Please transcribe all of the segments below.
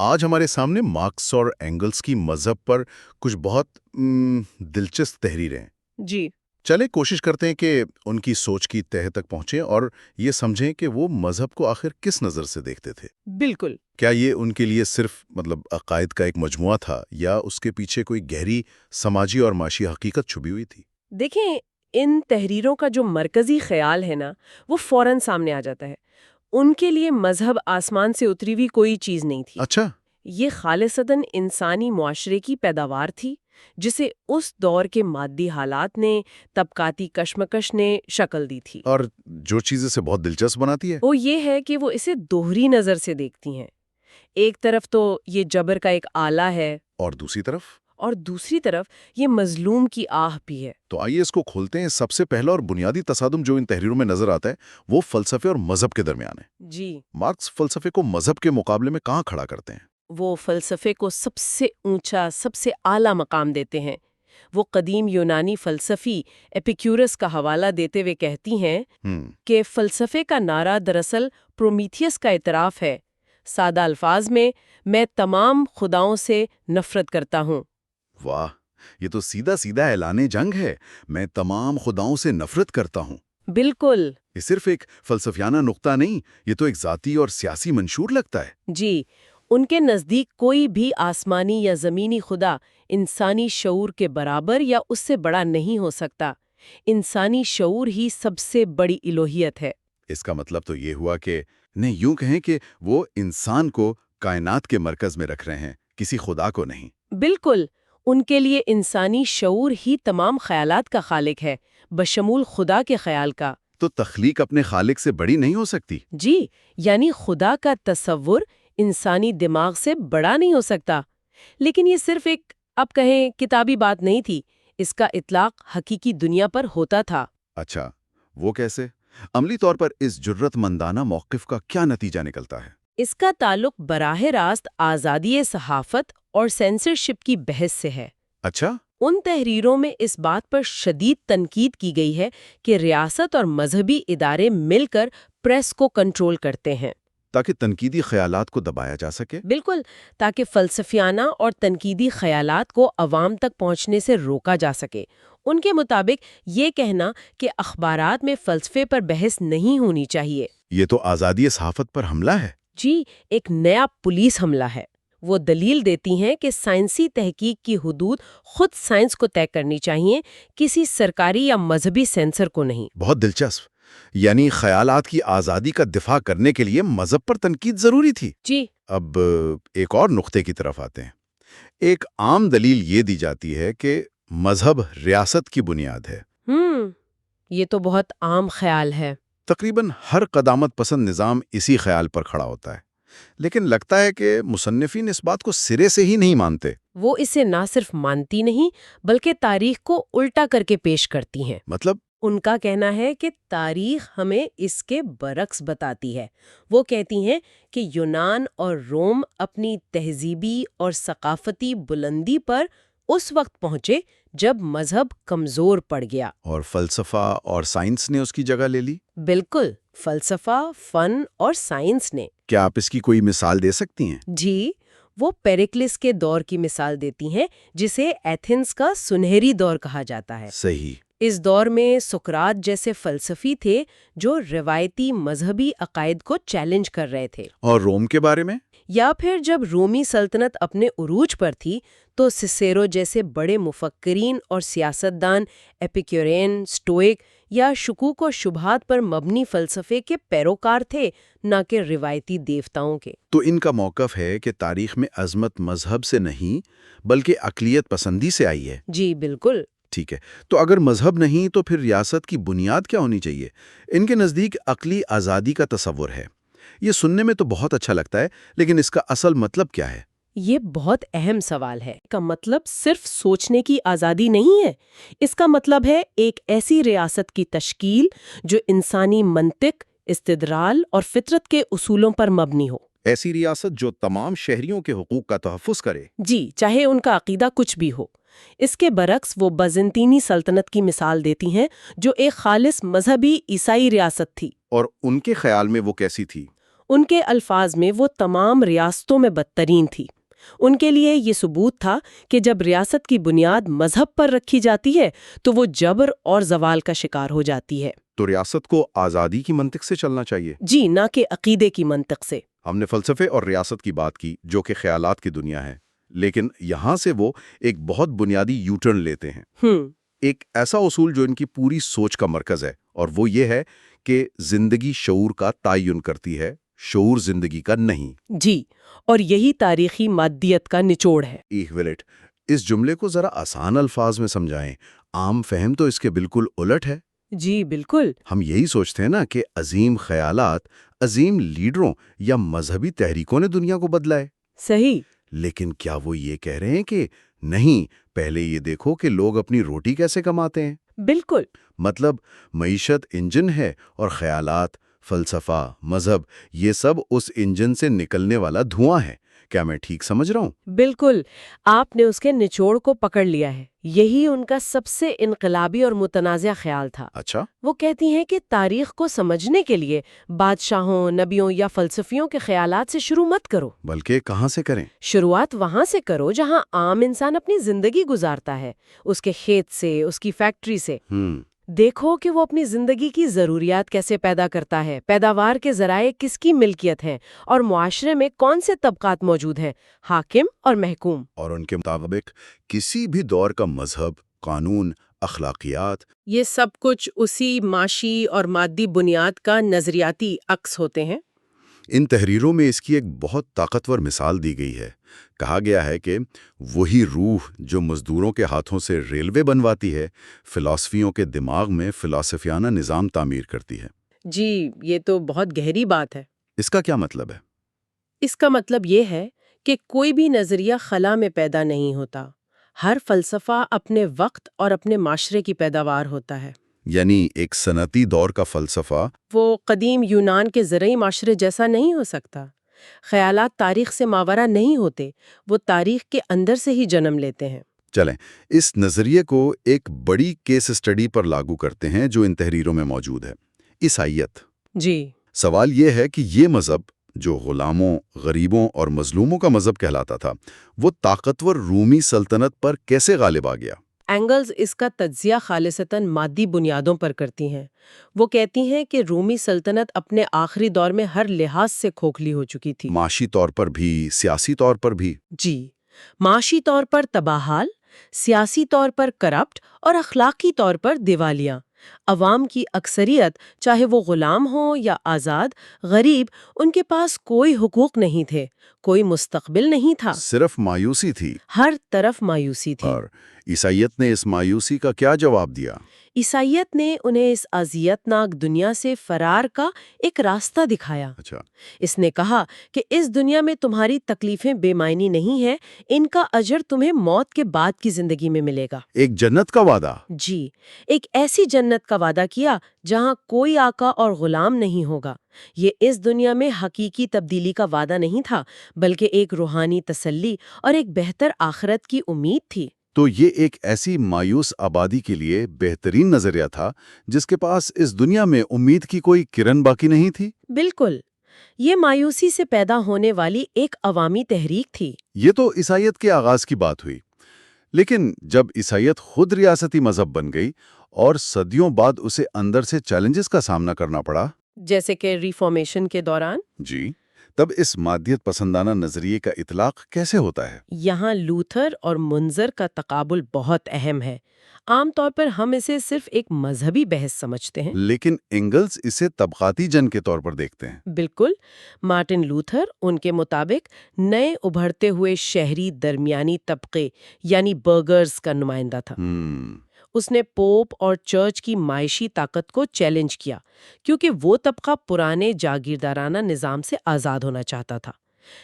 آج ہمارے سامنے مارکس اور اینگلز کی مذہب پر کچھ بہت دلچسپ تحریریں ہیں۔ جی چلے کوشش کرتے ہیں کہ ان کی سوچ کی تہہ تک پہنچیں اور یہ سمجھیں کہ وہ مذہب کو آخر کس نظر سے دیکھتے تھے۔ بالکل۔ کیا یہ ان کے لیے صرف عقائد کا ایک مجموعہ تھا یا اس کے پیچھے کوئی گہری سماجی اور معاشی حقیقت چھپی ہوئی تھی؟ دیکھیں، ان تحریروں کا جو مرکزی خیال ہے نا، وہ فوراً سامنے آ جاتا ہے۔ ان کے لیے مذہب آسمان سے اتری ہوئی کوئی چیز نہیں تھی۔ اچھا، یہ خالصتاً انسانی معاشرے کی پیداوار تھی، جسے اس دور کے مادی حالات نے، طبقاتی کشمکش نے شکل دی تھی۔ اور جو چیز اسے بہت دلچسپ بناتی ہے وہ یہ ہے کہ وہ اسے دوہری نظر سے دیکھتی ہیں۔ ایک طرف تو یہ جبر کا ایک آلہ ہے، اور دوسری طرف یہ مظلوم کی آہ بھی ہے۔ تو آئیے اس کو کھولتے ہیں۔ سب سے پہلا اور بنیادی تصادم جو ان تحریروں میں نظر آتا ہے وہ فلسفے اور مذہب کے درمیان ہے۔ جی، مارکس فلسفے کو مذہب کے مقابلے میں کہاں کھڑا کرتے ہیں؟ وہ فلسفے کو سب سے اونچا، سب سے اعلیٰ مقام دیتے ہیں۔ وہ قدیم یونانی فلسفی ایپیکیورس کا حوالہ دیتے ہوئے کہتی ہیں کہ فلسفے کا نعرہ دراصل پرومیتھیس کا اعتراف ہے۔ سادہ الفاظ میں تمام خداؤں سے نفرت کرتا ہوں۔ واہ، یہ تو سیدھا سیدھا اعلان جنگ ہے۔ میں تمام خداؤں سے نفرت کرتا ہوں۔ بالکل۔ یہ صرف ایک فلسفیانہ نقطہ نہیں، یہ تو ایک ذاتی اور سیاسی منشور لگتا ہے۔ جی، ان کے نزدیک کوئی بھی آسمانی یا زمینی خدا انسانی شعور کے برابر یا اس سے بڑا نہیں ہو سکتا۔ انسانی شعور ہی سب سے بڑی الوہیت ہے۔ اس کا مطلب تو یہ ہوا کہ نہیں، یوں کہیں کہ وہ انسان کو کائنات کے مرکز میں رکھ رہے ہیں، کسی خدا کو نہیں۔ بالکل، ان کے لیے انسانی شعور ہی تمام خیالات کا خالق ہے، بشمول خدا کے خیال کا۔ تو تخلیق اپنے خالق سے بڑی نہیں ہو سکتی؟ جی، یعنی خدا کا تصور انسانی دماغ سے بڑا نہیں ہو سکتا۔ لیکن یہ صرف ایک اب کہیں کتابی بات نہیں تھی، اس کا اطلاق حقیقی دنیا پر ہوتا تھا۔ اچھا، وہ کیسے؟ عملی طور پر اس جرت مندانہ موقف کا کیا نتیجہ نکلتا ہے؟ اس کا تعلق براہ راست آزادی صحافت اور سینسرشپ کی بحث سے ہے۔ اچھا، ان تحریروں میں اس بات پر شدید تنقید کی گئی ہے کہ ریاست اور مذہبی ادارے مل کر پریس کو کنٹرول کرتے ہیں تاکہ تنقیدی خیالات کو دبایا جا سکے۔ بالکل، تاکہ فلسفیانہ اور تنقیدی خیالات کو عوام تک پہنچنے سے روکا جا سکے۔ ان کے مطابق یہ کہنا کہ اخبارات میں فلسفے پر بحث نہیں ہونی چاہیے، یہ تو آزادی صحافت پر حملہ ہے۔ جی، ایک نیا پولیس حملہ ہے۔ وہ دلیل دیتی ہیں کہ سائنسی تحقیق کی حدود خود سائنس کو طے کرنی چاہیے، کسی سرکاری یا مذہبی سینسر کو نہیں۔ بہت دلچسپ، یعنی خیالات کی آزادی کا دفاع کرنے کے لیے مذہب پر تنقید ضروری تھی۔ جی، اب ایک اور نقطے کی طرف آتے ہیں۔ ایک عام دلیل یہ دی جاتی ہے کہ مذہب ریاست کی بنیاد ہے۔ یہ تو بہت عام خیال ہے۔ تقریباً ہر قدامت پسند نظام اسی خیال پر کھڑا ہوتا ہے، لیکن لگتا ہے کہ مصنفین اس بات کو سرے سے ہی نہیں مانتے۔ وہ اسے نہ صرف مانتی نہیں بلکہ تاریخ کو الٹا کر کے پیش کرتی ہیں۔ مطلب؟ ان کا کہنا ہے کہ تاریخ ہمیں اس کے برعکس بتاتی ہے۔ وہ کہتی ہیں کہ یونان اور روم اپنی تہذیبی اور ثقافتی بلندی پر اس وقت پہنچے جب مذہب کمزور پڑ گیا، اور فلسفہ اور سائنس نے اس کی جگہ لے لی۔ بالکل، فلسفہ، فن اور سائنس نے۔ کیا آپ اس کی کوئی مثال دے سکتی ہیں؟ جی، وہ پیریکلس کے دور کی مثال دیتی ہیں، جسے ایتھنز کا سنہری دور کہا جاتا ہے۔ صحیح۔ اس دور میں سقراط جیسے فلسفی تھے جو روایتی مذہبی عقائد کو چیلنج کر رہے تھے۔ اور روم کے بارے میں؟ یا پھر جب رومی سلطنت اپنے عروج پر تھی تو سیسیرو جیسے بڑے مفکرین اور سیاستدان ایپیکورین، سٹوئک یا شکوک و شبہات پر مبنی فلسفے کے پیروکار تھے، نہ کہ روایتی دیوتاؤں کے۔ تو ان کا موقف ہے کہ تاریخ میں عظمت مذہب سے نہیں بلکہ عقلیت پسندی سے آئی ہے۔ جی بالکل۔ ٹھیک ہے، تو اگر مذہب نہیں تو پھر ریاست کی بنیاد کیا ہونی چاہیے؟ ان کے نزدیک عقلی آزادی کا تصور ہے۔ یہ سننے میں تو بہت اچھا لگتا ہے، لیکن اس کا اصل مطلب کیا ہے؟ یہ بہت اہم سوال ہے۔ اس کا مطلب صرف سوچنے کی آزادی نہیں ہے، اس کا مطلب ہے ایک ایسی ریاست کی تشکیل جو انسانی منطق، استدلال اور فطرت کے اصولوں پر مبنی ہو۔ ایسی ریاست جو تمام شہریوں کے حقوق کا تحفظ کرے۔ جی، چاہے ان کا عقیدہ کچھ بھی ہو۔ اس کے برعکس وہ بازنطینی سلطنت کی مثال دیتی ہیں، جو ایک خالص مذہبی عیسائی ریاست تھی۔ اور ان کے خیال میں وہ کیسی تھی؟ ان کے الفاظ میں وہ تمام ریاستوں میں بدترین تھی۔ ان کے لیے یہ ثبوت تھا کہ جب ریاست کی بنیاد مذہب پر رکھی جاتی ہے تو وہ جبر اور زوال کا شکار ہو جاتی ہے۔ تو ریاست کو آزادی کی منطق سے چلنا چاہیے؟ جی، نہ کہ عقیدے کی منطق سے۔ ہم نے فلسفے اور ریاست کی بات کی جو کہ خیالات کی دنیا ہے، لیکن یہاں سے وہ ایک بہت بنیادی یو ٹرن لیتے ہیں۔ ایک ایسا اصول جو ان کی پوری سوچ کا مرکز ہے، اور وہ یہ ہے کہ زندگی شعور کا تعین کرتی ہے، شعور زندگی کا نہیں۔ جی، اور یہی تاریخی مادیت کا نچوڑ ہے۔ ایک منٹ، اس جملے کو ذرا آسان الفاظ میں سمجھائیں۔ عام فہم تو اس کے بالکل الٹ ہے۔ جی بالکل۔ ہم یہی سوچتے ہیں نا کہ عظیم خیالات، عظیم لیڈروں یا مذہبی تحریکوں نے دنیا کو بدلا ہے۔ صحیح۔ لیکن کیا وہ یہ کہہ رہے ہیں کہ نہیں، پہلے یہ دیکھو کہ لوگ اپنی روٹی کیسے کماتے ہیں؟ بالکل۔ مطلب معیشت انجن ہے اور خیالات، فلسفہ، مذہب، یہ سب اس انجن سے نکلنے والا دھواں ہے۔ کیا میں ٹھیک سمجھ رہا ہوں؟ بالکل، آپ نے اس کے نچوڑ کو پکڑ لیا ہے۔ یہی ان کا سب سے انقلابی اور متنازع خیال تھا۔ اچھا۔ وہ کہتی ہیں کہ تاریخ کو سمجھنے کے لیے بادشاہوں، نبیوں یا فلسفیوں کے خیالات سے شروع مت کرو، بلکہ کہاں سے کریں؟ شروعات وہاں سے کرو جہاں عام انسان اپنی زندگی گزارتا ہے، اس کے کھیت سے، اس کی فیکٹری سے۔ دیکھو کہ وہ اپنی زندگی کی ضروریات کیسے پیدا کرتا ہے، پیداوار کے ذرائع کس کی ملکیت ہیں، اور معاشرے میں کون سے طبقات موجود ہیں، حاکم اور محکوم۔ اور ان کے مطابق کسی بھی دور کا مذہب، قانون، اخلاقیات، یہ سب کچھ اسی معاشی اور مادی بنیاد کا نظریاتی عکس ہوتے ہیں۔ ان تحریروں میں اس کی ایک بہت طاقتور مثال دی گئی ہے۔ کہا گیا ہے کہ وہی روح جو مزدوروں کے ہاتھوں سے ریلوے بنواتی ہے، فلسفیوں کے دماغ میں فلسفیانہ نظام تعمیر کرتی ہے۔ جی، یہ تو بہت گہری بات ہے۔ اس کا کیا مطلب ہے؟ اس کا مطلب یہ ہے کہ کوئی بھی نظریہ خلا میں پیدا نہیں ہوتا۔ ہر فلسفہ اپنے وقت اور اپنے معاشرے کی پیداوار ہوتا ہے۔ یعنی ایک صنعتی دور کا فلسفہ وہ قدیم یونان کے زرعی معاشرے جیسا نہیں ہو سکتا۔ خیالات تاریخ سے ماورا نہیں ہوتے، وہ تاریخ کے اندر سے ہی جنم لیتے ہیں۔ چلیں اس نظریے کو ایک بڑی کیس اسٹڈی پر لاگو کرتے ہیں جو ان تحریروں میں موجود ہے، عیسائیت۔ جی۔ سوال یہ ہے کہ یہ مذہب جو غلاموں، غریبوں اور مظلوموں کا مذہب کہلاتا تھا، وہ طاقتور رومی سلطنت پر کیسے غالب آ گیا؟ اینگلز اس کا تجزیہ خالصتاً مادی بنیادوں پر کرتی ہیں۔ وہ کہتی ہیں کہ رومی سلطنت اپنے آخری دور میں ہر لحاظ سے کھوکھلی ہو چکی تھی۔ معاشی طور پر بھی، سیاسی طور پر بھی۔ جی، معاشی طور پر تباہال، سیاسی طور پر کرپٹ اور اخلاقی طور پر دیوالیہ۔ عوام کی اکثریت، چاہے وہ غلام ہوں یا آزاد، غریب، ان کے پاس کوئی حقوق نہیں تھے، کوئی مستقبل نہیں تھا، صرف مایوسی تھی۔ ہر طرف مایوسی تھی۔ اور عیسائیت نے اس مایوسی کا کیا جواب دیا؟ عیسائیت نے انہیں اس اذیتناک دنیا سے فرار کا ایک راستہ دکھایا۔ اچھا۔ اس نے کہا کہ اس دنیا میں تمہاری تکلیفیں بے معنی نہیں ہیں، ان کا اجر تمہیں موت کے بعد کی زندگی میں ملے گا۔ ایک جنت کا وعدہ۔ جی، ایک ایسی جنت کا وعدہ کیا جہاں کوئی آقا اور غلام نہیں ہوگا۔ یہ اس دنیا میں حقیقی تبدیلی کا وعدہ نہیں تھا، بلکہ ایک روحانی تسلی اور ایک بہتر آخرت کی امید تھی۔ تو یہ ایک ایسی مایوس آبادی کے لیے بہترین نظریہ تھا جس کے پاس اس دنیا میں امید کی کوئی کرن باقی نہیں تھی۔ بالکل، یہ مایوسی سے پیدا ہونے والی ایک عوامی تحریک تھی۔ یہ تو عیسائیت کے آغاز کی بات ہوئی، لیکن جب عیسائیت خود ریاستی مذہب بن گئی اور صدیوں بعد اسے اندر سے چیلنجز کا سامنا کرنا پڑا، جیسے کہ ریفارمیشن کے دوران، جی، تب اس مادیت پسندانہ نظریے کا اطلاق کیسے ہوتا ہے؟ یہاں لوتھر اور منظر کا تقابل بہت اہم ہے۔ عام طور پر ہم اسے صرف ایک مذہبی بحث سمجھتے ہیں، لیکن اینگلز اسے طبقاتی جنگ کے طور پر دیکھتے ہیں۔ بالکل۔ مارٹن لوتھر ان کے مطابق نئے ابھرتے ہوئے شہری درمیانی طبقے یعنی برگرز کا نمائندہ تھا۔ اس نے پوپ اور چرچ کی معاشی طاقت کو چیلنج کیا، کیونکہ وہ طبقہ پرانے جاگیردارانہ نظام سے آزاد ہونا چاہتا تھا۔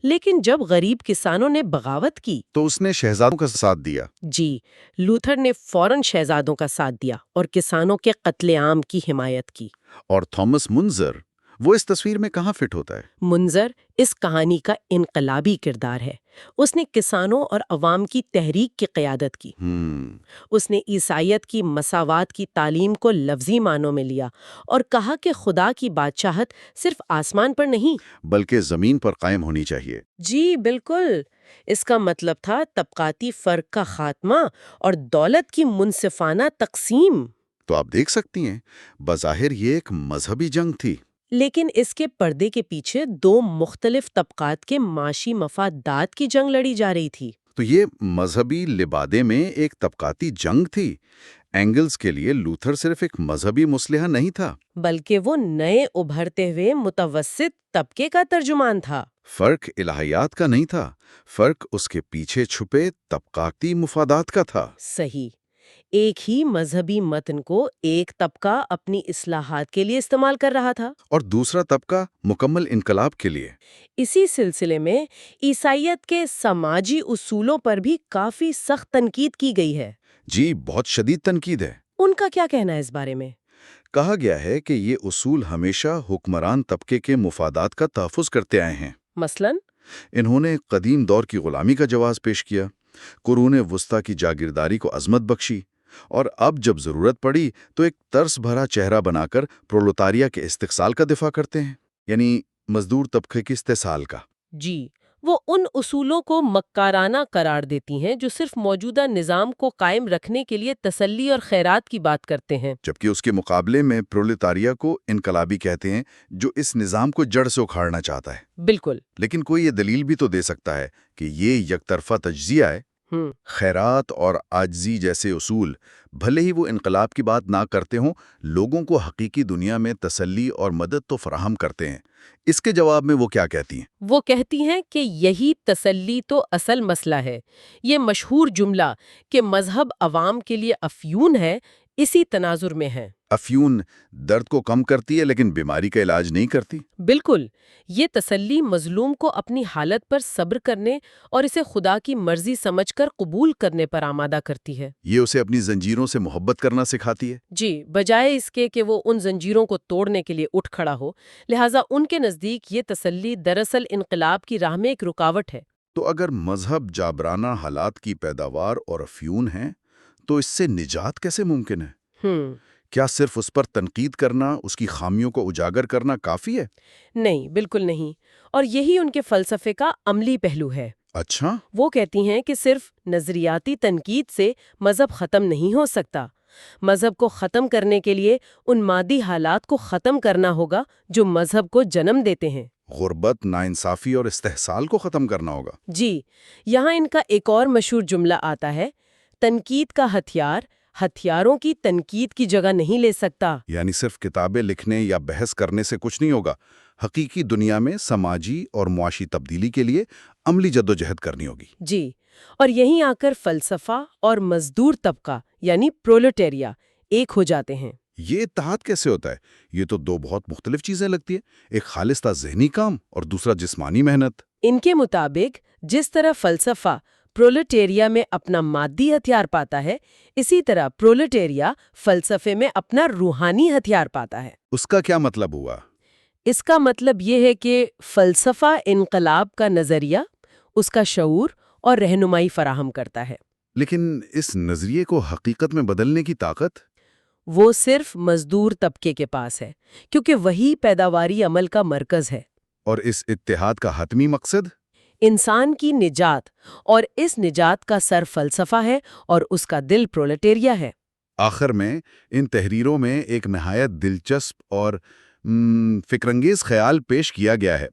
لیکن جب غریب کسانوں نے بغاوت کی تو اس نے شہزادوں کا ساتھ دیا۔ جی، لوتھر نے فوراً شہزادوں کا ساتھ دیا اور کسانوں کے قتل عام کی حمایت کی۔ اور تھامس منظر، وہ اس تصویر میں کہاں فٹ ہوتا ہے؟ منظر اس کہانی کا انقلابی کردار ہے۔ اس نے کسانوں اور عوام کی تحریک کی قیادت کی۔ اس نے عیسائیت کی مساوات کی تعلیم کو لفظی معنوں میں لیا اور کہا کہ خدا کی بادشاہت صرف آسمان پر نہیں بلکہ زمین پر قائم ہونی چاہیے۔ جی بالکل، اس کا مطلب تھا طبقاتی فرق کا خاتمہ اور دولت کی منصفانہ تقسیم۔ تو آپ دیکھ سکتی ہیں بظاہر یہ ایک مذہبی جنگ تھی، لیکن اس کے پردے کے پیچھے دو مختلف طبقات کے معاشی مفادات کی جنگ لڑی جا رہی تھی۔ تو یہ مذہبی لبادے میں ایک طبقاتی جنگ تھی۔ اینگلز کے لیے لوتھر صرف ایک مذہبی مسلح نہیں تھا، بلکہ وہ نئے ابھرتے ہوئے متوسط طبقے کا ترجمان تھا۔ فرق الہیات کا نہیں تھا، فرق اس کے پیچھے چھپے طبقاتی مفادات کا تھا۔ صحیح، ایک ہی مذہبی متن کو ایک طبقہ اپنی اصلاحات کے لیے استعمال کر رہا تھا اور دوسرا طبقہ مکمل انقلاب کے لیے۔ اسی سلسلے میں عیسائیت کے سماجی اصولوں پر بھی کافی سخت تنقید کی گئی ہے۔ جی، بہت شدید تنقید ہے۔ ان کا کیا کہنا ہے اس بارے میں؟ کہا گیا ہے کہ یہ اصول ہمیشہ حکمران طبقے کے مفادات کا تحفظ کرتے آئے ہیں۔ مثلاً انہوں نے قدیم دور کی غلامی کا جواز پیش کیا، قرون وسطیٰ کی جاگیرداری کو عظمت بخشی، اور اب جب ضرورت پڑی تو ایک ترس بھرا چہرہ بنا کر پرولتاریہ کے استحصال کا دفاع کرتے ہیں، یعنی مزدور طبقے کی استحصال کا۔ جی، وہ ان اصولوں کو مکارانہ قرار دیتی ہیں جو صرف موجودہ نظام کو قائم رکھنے کے لیے تسلی اور خیرات کی بات کرتے ہیں، جبکہ اس کے مقابلے میں پرولتاریہ کو انقلابی کہتے ہیں، جو اس نظام کو جڑ سے اکھاڑنا چاہتا ہے۔ بالکل۔ لیکن کوئی یہ دلیل بھی تو دے سکتا ہے کہ یہ یک طرفہ تجزیہ ہے۔ خیرات اور عاجزی جیسے اصول بھلے ہی وہ انقلاب کی بات نہ کرتے ہوں، لوگوں کو حقیقی دنیا میں تسلی اور مدد تو فراہم کرتے ہیں۔ اس کے جواب میں وہ کیا کہتی ہیں؟ وہ کہتی ہیں کہ یہی تسلی تو اصل مسئلہ ہے۔ یہ مشہور جملہ کہ مذہب عوام کے لیے افیون ہے، اسی تناظر میں ہے۔ افیون درد کو کم کرتی ہے لیکن بیماری کا علاج نہیں کرتی۔ بالکل، یہ تسلی مظلوم کو اپنی حالت پر صبر کرنے اور اسے خدا کی مرضی سمجھ کر قبول کرنے پر آمادہ کرتی ہے۔ یہ اسے اپنی زنجیروں سے محبت کرنا سکھاتی ہے۔ جی، بجائے اس کے کہ وہ ان زنجیروں کو توڑنے کے لیے اٹھ کھڑا ہو، لہٰذا ان کے نزدیک یہ تسلی دراصل انقلاب کی راہ میں ایک رکاوٹ ہے۔ تو اگر مذہب جابرانہ حالات کی پیداوار اور افیون ہیں، تو اس سے نجات کیسے ممکن ہے؟ کیا صرف اس پر تنقید کرنا، اس کی خامیوں کو اجاگر کرنا کافی ہے؟ نہیں، بالکل نہیں، اور یہی ان کے فلسفے کا عملی پہلو ہے۔ اچھا، وہ کہتی ہیں کہ صرف نظریاتی تنقید سے مذہب ختم نہیں ہو سکتا۔ مذہب کو ختم کرنے کے لیے ان مادی حالات کو ختم کرنا ہوگا جو مذہب کو جنم دیتے ہیں۔ غربت، ناانصافی اور استحصال کو ختم کرنا ہوگا۔ جی، یہاں ان کا ایک اور مشہور جملہ آتا ہے، تنقید کا ہتھیار ہتھیاروں کی تنقید کی جگہ نہیں لے سکتا۔ یعنی صرف کتابیں لکھنے یا بحث کرنے سے کچھ نہیں ہوگا، حقیقی دنیا میں سماجی اور معاشی تبدیلی کے لیے عملی جدوجہد کرنی ہوگی۔ جی، اور یہیں آ کر فلسفہ اور مزدور طبقہ یعنی پرولٹیریا ایک ہو جاتے ہیں۔ یہ اتحاد کیسے ہوتا ہے؟ یہ تو دو بہت مختلف چیزیں لگتی ہیں، ایک خالص ذہنی کام اور دوسرا جسمانی محنت۔ ان کے مطابق جس طرح فلسفہ پرولٹیریا میں اپنا مادی ہتھیار پاتا ہے، اسی طرح پرولٹیریا فلسفے میں اپنا روحانی ہتھیار پاتا ہے۔ اس کا کیا مطلب ہوا؟ اس کا مطلب یہ ہے کہ فلسفہ انقلاب کا نظریہ، اس کا شعور اور رہنمائی فراہم کرتا ہے۔ لیکن اس نظریے کو حقیقت میں بدلنے کی طاقت؟ وہ صرف مزدور طبقے کے پاس ہے، کیونکہ وہی پیداواری عمل کا مرکز ہے۔ اور اس اتحاد کا حتمی مقصد؟ انسان کی نجات، اور اس نجات کا سر فلسفہ ہے اور اس کا دل پرولٹیریا ہے۔ آخر میں ان تحریروں میں ایک نہایت دلچسپ اور فکرانگیز خیال پیش کیا گیا ہے۔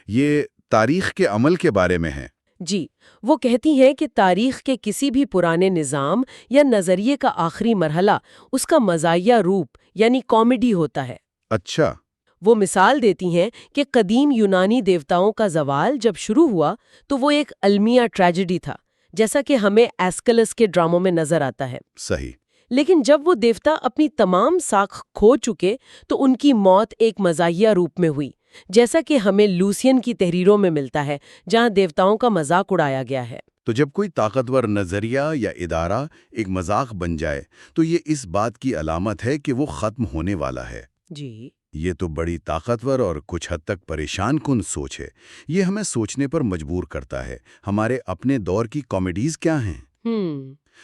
یہ تاریخ کے عمل کے بارے میں ہے۔ جی، وہ کہتی ہیں کہ تاریخ کے کسی بھی پرانے نظام یا نظریے کا آخری مرحلہ اس کا مزاحیہ روپ یعنی کامیڈی ہوتا ہے۔ اچھا، وہ مثال دیتی ہیں کہ قدیم یونانی دیوتاؤں کا زوال جب شروع ہوا تو وہ ایک المیہ ٹریجڈی تھا، جیسا کہ ہمیں ایسکلس کے ڈراموں میں نظر آتا ہے۔ صحیح۔ لیکن جب وہ دیوتا اپنی تمام ساکھ کھو چکے تو ان کی موت ایک مزاحیہ روپ میں ہوئی، جیسا کہ ہمیں لوسین کی تحریروں میں ملتا ہے، جہاں دیوتاؤں کا مذاق اڑایا گیا ہے۔ تو جب کوئی طاقتور نظریہ یا ادارہ ایک مذاق بن جائے تو یہ اس بات کی علامت ہے کہ وہ ختم ہونے والا ہے۔ جی، یہ تو بڑی طاقتور اور کچھ حد تک پریشان کن سوچ ہے۔ یہ ہمیں سوچنے پر مجبور کرتا ہے ہمارے اپنے دور کی کامیڈیز کیا ہیں۔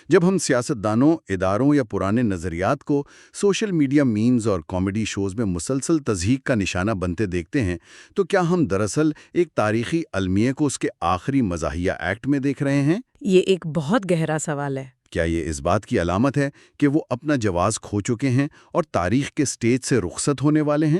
جب ہم سیاستدانوں، اداروں یا پرانے نظریات کو سوشل میڈیا میمز اور کامیڈی شوز میں مسلسل تضحیک کا نشانہ بنتے دیکھتے ہیں تو کیا ہم دراصل ایک تاریخی المیہ کو اس کے آخری مزاحیہ ایکٹ میں دیکھ رہے ہیں؟ یہ ایک بہت گہرا سوال ہے۔ کیا یہ اس بات کی علامت ہے کہ وہ اپنا جواز کھو چکے ہیں اور تاریخ کے سٹیج سے رخصت ہونے والے ہیں؟